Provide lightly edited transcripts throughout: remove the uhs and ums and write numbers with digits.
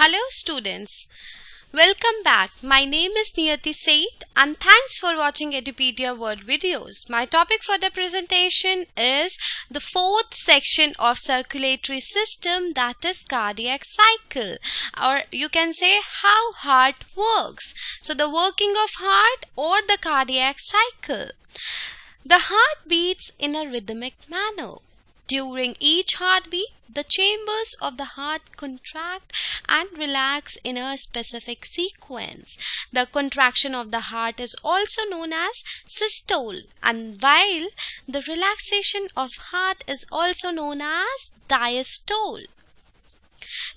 Hello students, welcome back. My name is Niyati Said and thanks for watching Edupedia Word videos. My topic for the presentation is the fourth section of circulatory system, that is cardiac cycle, or you can say how heart works. So the working of heart or the cardiac cycle. The heart beats in a rhythmic manner. During each heartbeat, the chambers of the heart contract and relax in a specific sequence. The contraction of the heart is also known as systole, and while the relaxation of heart is also known as diastole.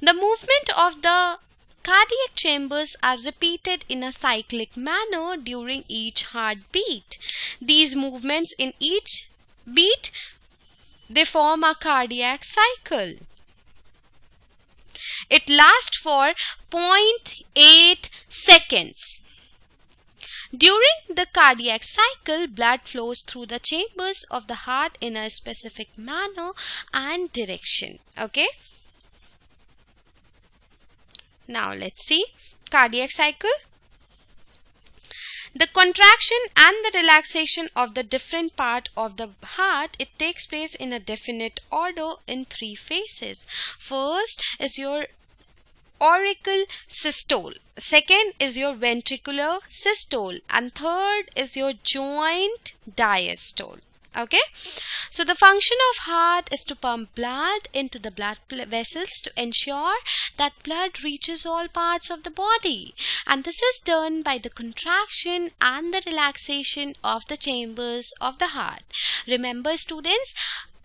The movement of the cardiac chambers are repeated in a cyclic manner during each heartbeat. These movements in each beat, they form a cardiac cycle. It lasts for 0.8 seconds. During the cardiac cycle, blood flows through the chambers of the heart in a specific manner and direction. Okay. Now let's see cardiac cycle. The contraction and the relaxation of the different part of the heart, it takes place in a definite order in three phases. First is your auricular systole, second is your ventricular systole, and third is your joint diastole. Okay, so the function of heart is to pump blood into the blood vessels to ensure that blood reaches all parts of the body, and this is done by the contraction and the relaxation of the chambers of the heart. Remember students,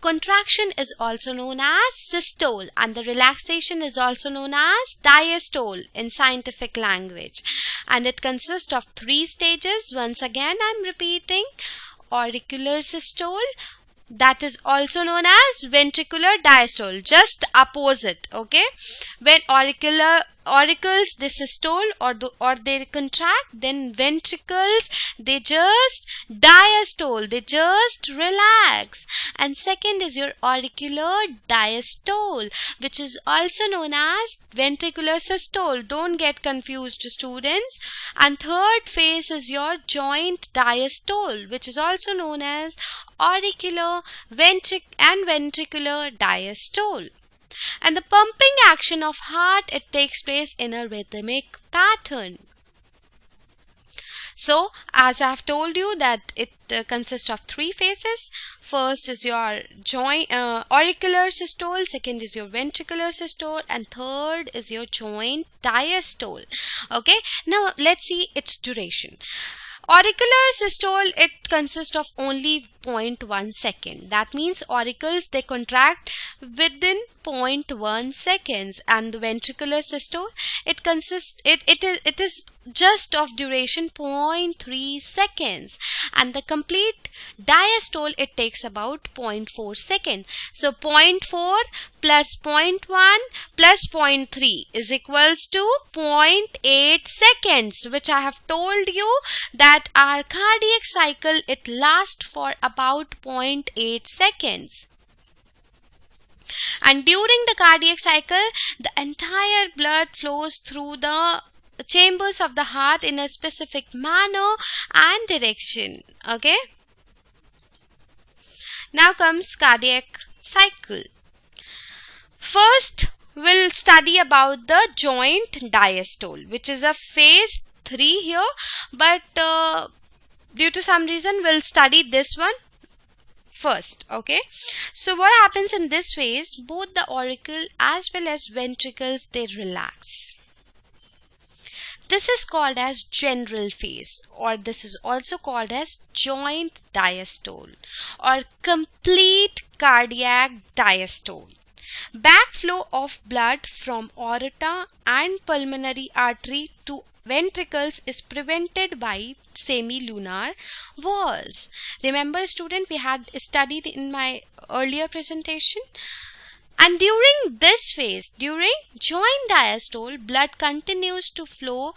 contraction is also known as systole and the relaxation is also known as diastole in scientific language, and it consists of three stages. Once again I am repeating: auricular systole, that is also known as ventricular diastole, just opposite. Okay, when auricles they systole or they contract, then ventricles they just diastole, they just relax. And second is your auricular diastole, which is also known as ventricular systole. Don't get confused students. And third phase is your joint diastole, which is also known as auricular and ventricular diastole. And the pumping action of heart, it takes place in a rhythmic pattern. So as I have told you that it consists of three phases. First is your auricular systole, second is your ventricular systole, and third is your joint diastole. Okay, now let's see its duration. Auricular systole, it consists of only 0.1 second. That means auricles they contract within 0.1 seconds, and the ventricular systole, it is just of duration 0.3 seconds, and the complete diastole, it takes about 0.4 seconds. So 0.4 plus 0.1 plus 0.3 is equals to 0.8 seconds, which I have told you that our cardiac cycle, it lasts for about 0.8 seconds. And during the cardiac cycle, the entire blood flows through the chambers of the heart in a specific manner and direction. Okay, now comes cardiac cycle. First we'll study about the joint diastole, which is a phase 3 here, but due to some reason we'll study this one first. Okay, so what happens in this phase, both the auricle as well as ventricles they relax. This is called as general phase, or this is also called as joint diastole or complete cardiac diastole. Backflow of blood from aorta and pulmonary artery to ventricles is prevented by semilunar valves. Remember student, we had studied in my earlier presentation. And during this phase, during joint diastole, blood continues to flow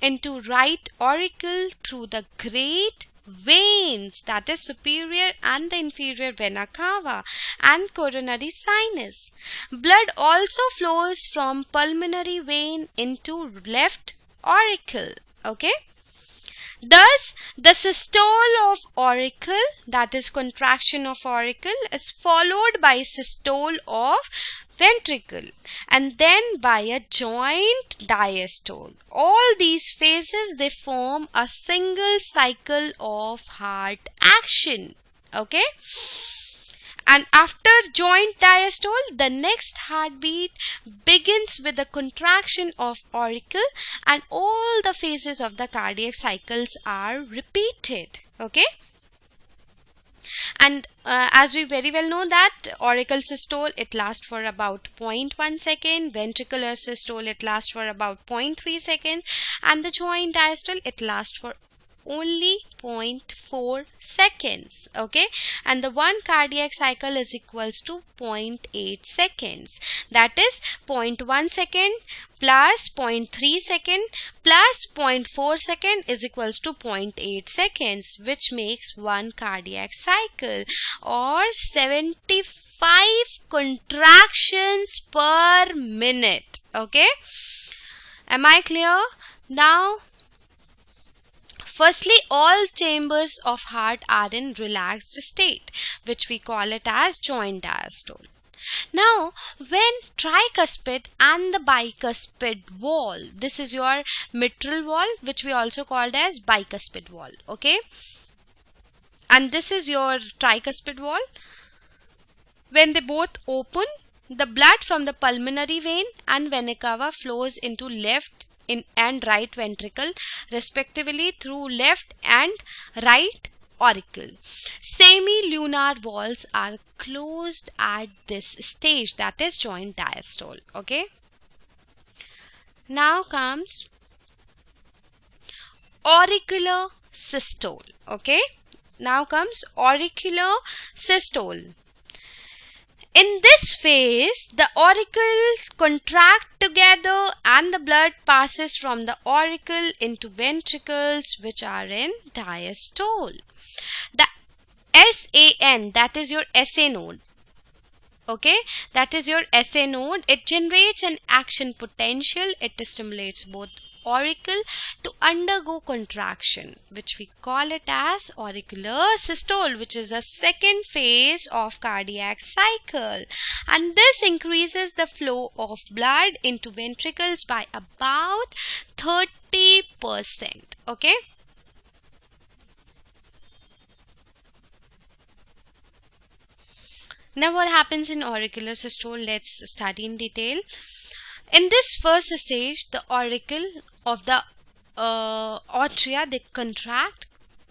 into right auricle through the great veins, that is superior and the inferior vena cava and coronary sinus. Blood also flows from pulmonary vein into left auricle. Okay. Thus, the systole of auricle, that is contraction of auricle, is followed by systole of ventricle and then by a joint diastole. All these phases, they form a single cycle of heart action. Okay. And after joint diastole, the next heartbeat begins with the contraction of auricle and all the phases of the cardiac cycles are repeated. Okay. And as we very well know that auricular systole, it lasts for about 0.1 second, ventricular systole, it lasts for about 0.3 seconds, and the joint diastole, it lasts for only 0.4 seconds. Okay, and the one cardiac cycle is equals to 0.8 seconds. That is 0.1 second plus 0.3 second plus 0.4 second is equals to 0.8 seconds, which makes one cardiac cycle or 75 contractions per minute. Okay, am I clear? Now, firstly, all chambers of heart are in relaxed state, which we call it as joint diastole. Now, when tricuspid and the bicuspid wall, this is your mitral wall, which we also called as bicuspid wall, okay? And this is your tricuspid wall. When they both open, the blood from the pulmonary vein and vena cava flows into left and right ventricle respectively through left and right auricle. Semi-lunar walls are closed at this stage, that is joint diastole. Okay. Now comes auricular systole. Okay. Now comes auricular systole. In this phase, the auricles contract together and the blood passes from the auricle into ventricles which are in diastole. The SAN, that is your SA node. Okay, that is your SA node. It generates an action potential. It stimulates both auricle to undergo contraction, which we call it as auricular systole, which is a second phase of cardiac cycle, and this increases the flow of blood into ventricles by about 30%. Okay. Now what happens in auricular systole? Let's study in detail. In this first stage, the auricle of the atria, they contract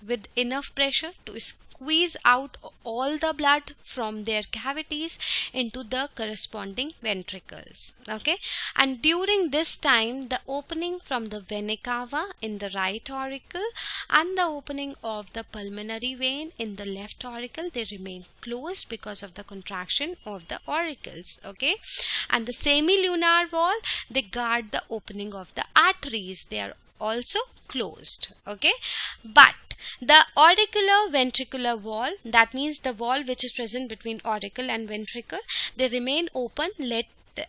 with enough pressure to squeeze out all the blood from their cavities into the corresponding ventricles. Okay, and during this time, the opening from the vena cava in the right auricle and the opening of the pulmonary vein in the left auricle, they remain closed because of the contraction of the auricles. Okay, and the semi-lunar wall, they guard the opening of the arteries. They are also closed. Okay, but the auricular ventricular wall, that means the wall which is present between auricle and ventricle, they remain open,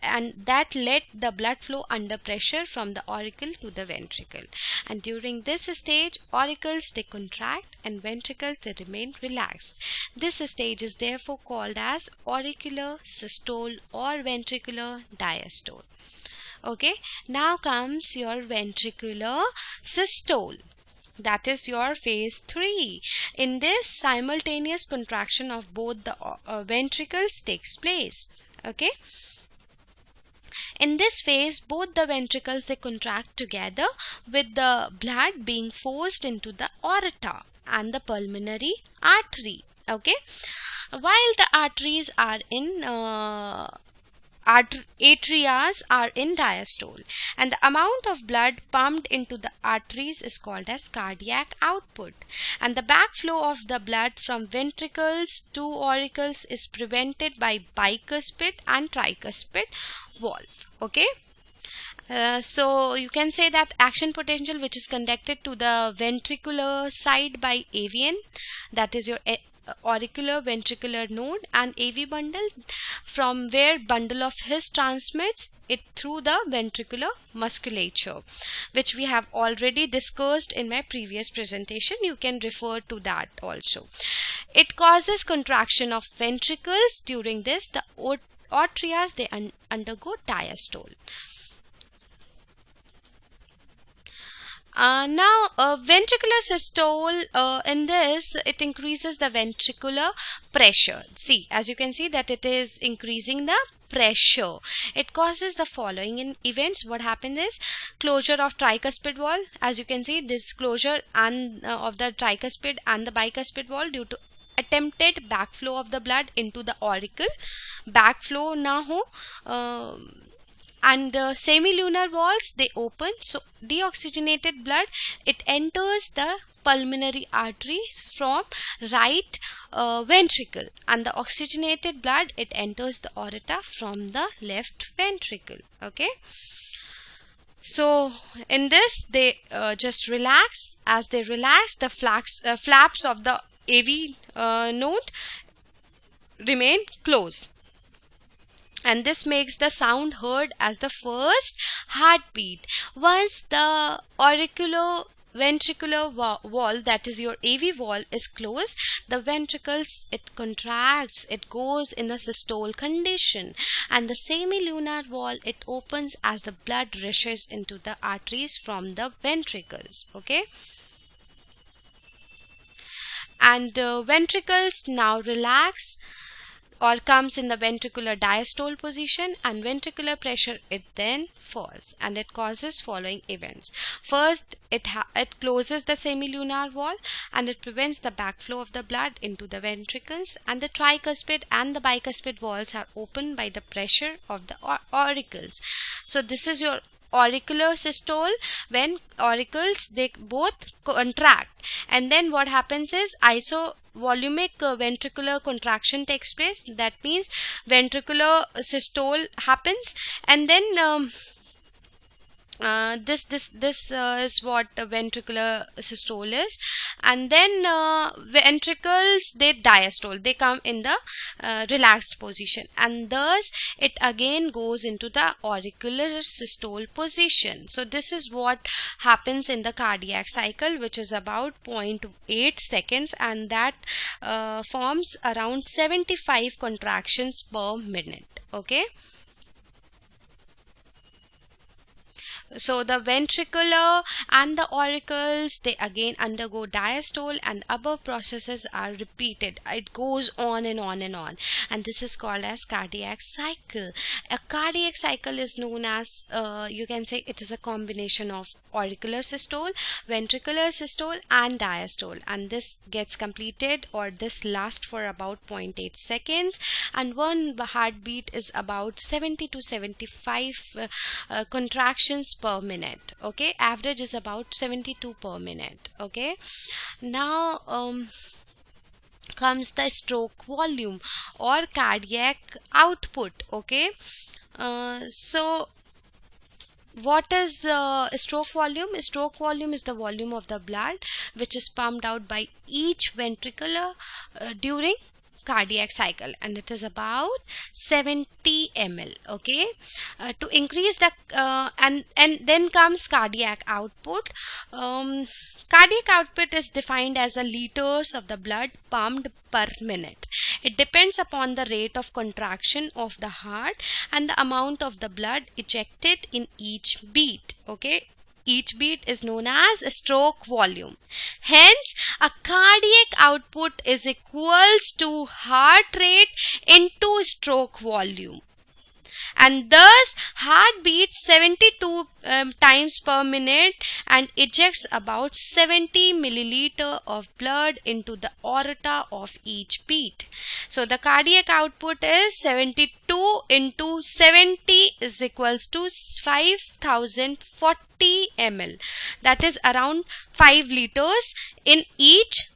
and that let the blood flow under pressure from the auricle to the ventricle. And during this stage, auricles, they contract and ventricles, they remain relaxed. This stage is therefore called as auricular systole or ventricular diastole. Okay, now comes your ventricular systole. That is your phase 3. In this, simultaneous contraction of both the ventricles takes place. Okay. In this phase, both the ventricles, they contract together with the blood being forced into the aorta and the pulmonary artery. Okay. While the arteries are in atrias are in diastole, and the amount of blood pumped into the arteries is called as cardiac output, and the backflow of the blood from ventricles to auricles is prevented by bicuspid and tricuspid valve. Okay, So you can say that action potential which is conducted to the ventricular side by AVN, that is your auricular ventricular node, and AV bundle, from where bundle of His transmits it through the ventricular musculature, which we have already discussed in my previous presentation. You can refer to that also. It causes contraction of ventricles. During this, the atrias they undergo diastole. Now ventricular systole, in this it increases the ventricular pressure. See, as you can see that it is increasing the pressure. It causes the following events. What happens is closure of tricuspid wall. As you can see, this closure and of the tricuspid and the bicuspid wall due to attempted backflow of the blood into the auricle. Backflow na ho, and the semilunar walls they open, so deoxygenated blood it enters the pulmonary artery from right ventricle, and the oxygenated blood it enters the aorta from the left ventricle. Okay, so in this they just relax. As they relax, the flaps of the AV node remain closed, and this makes the sound heard as the first heartbeat. Once the auricular ventricular wall, that is your AV wall, is closed, the ventricles it contracts, it goes in the systole condition, and the semilunar wall it opens as the blood rushes into the arteries from the ventricles. Okay, and ventricles now relax or comes in the ventricular diastole position, and ventricular pressure it then falls, and it causes following events. First, it closes the semilunar wall, and it prevents the backflow of the blood into the ventricles, and the tricuspid and the bicuspid walls are opened by the pressure of the auricles. So this is your auricular systole, when auricles they both contract, and then what happens is isovolumic ventricular contraction takes place. That means ventricular systole happens, and then this is what ventricular systole is, and then ventricles they diastole, they come in the relaxed position, and thus it again goes into the auricular systole position. So this is what happens in the cardiac cycle, which is about 0.8 seconds, and that forms around 75 contractions per minute. Okay, so the ventricular and the auricles they again undergo diastole, and above processes are repeated. It goes on and on and on, and this is called as cardiac cycle. A cardiac cycle is known as you can say it is a combination of auricular systole, ventricular systole and diastole, and this gets completed, or this lasts for about 0.8 seconds, and one heartbeat is about 70 to 75 contractions per minute. Okay, average is about 72 per minute. Okay, now comes the stroke volume or cardiac output. Okay, so what is stroke volume? Stroke volume is the volume of the blood which is pumped out by each ventricle during cardiac cycle, and it is about 70 ml. Okay, to increase the and then comes cardiac output. Cardiac output is defined as the liters of the blood pumped per minute. It depends upon the rate of contraction of the heart and the amount of the blood ejected in each beat. Okay, each beat is known as a stroke volume. Hence, a cardiac output is equals to heart rate into stroke volume. And thus, heart beats 72 times per minute and ejects about 70 milliliter of blood into the aorta of each beat. So, the cardiac output is 72 into 70 is equals to 5040 ml. That is around 5 liters in each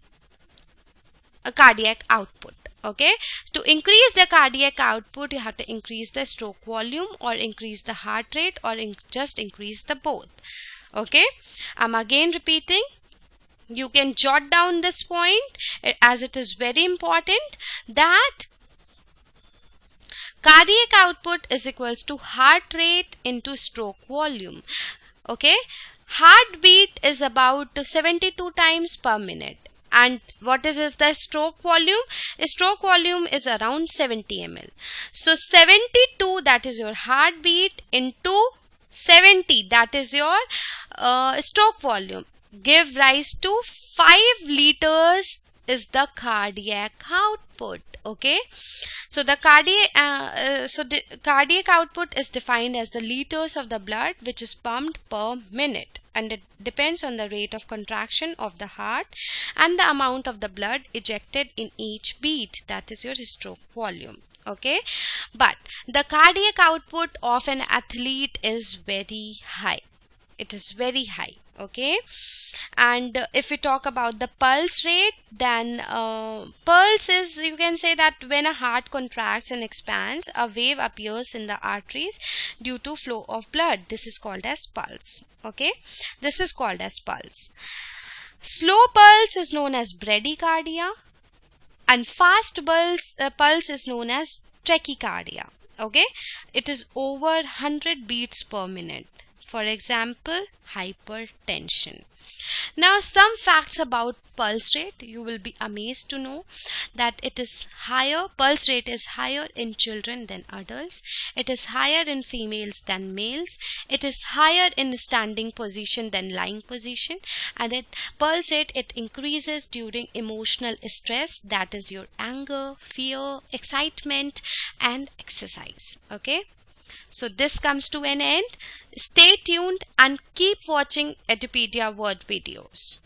cardiac output. Okay, to increase the cardiac output, you have to increase the stroke volume or increase the heart rate or just increase the both. Okay, I'm again repeating. You can jot down this point as it is very important, that cardiac output is equals to heart rate into stroke volume. Okay, heartbeat is about 72 times per minute. And what is the stroke volume? Stroke volume is around 70 ml. So 72, that is your heartbeat, into 70, that is your stroke volume, give rise to 5 liters is the cardiac output. Okay, so the cardiac output is defined as the liters of the blood which is pumped per minute, and it depends on the rate of contraction of the heart and the amount of the blood ejected in each beat, that is your stroke volume. Okay, but the cardiac output of an athlete is very high. It is very high. Okay, and if we talk about the pulse rate, then pulse is, you can say that when a heart contracts and expands, a wave appears in the arteries due to flow of blood. This is called as pulse. Okay, this is called as pulse. Slow pulse is known as bradycardia, and fast pulse is known as tachycardia. Okay, it is over 100 beats per minute. For example, hypertension. Now, some facts about pulse rate. You will be amazed to know that it is higher. Pulse rate is higher in children than adults. It is higher in females than males. It is higher in standing position than lying position. And pulse rate, it increases during emotional stress, that is your anger, fear, excitement, and exercise. Okay. So this comes to an end. Stay tuned and keep watching Edupedia Word videos.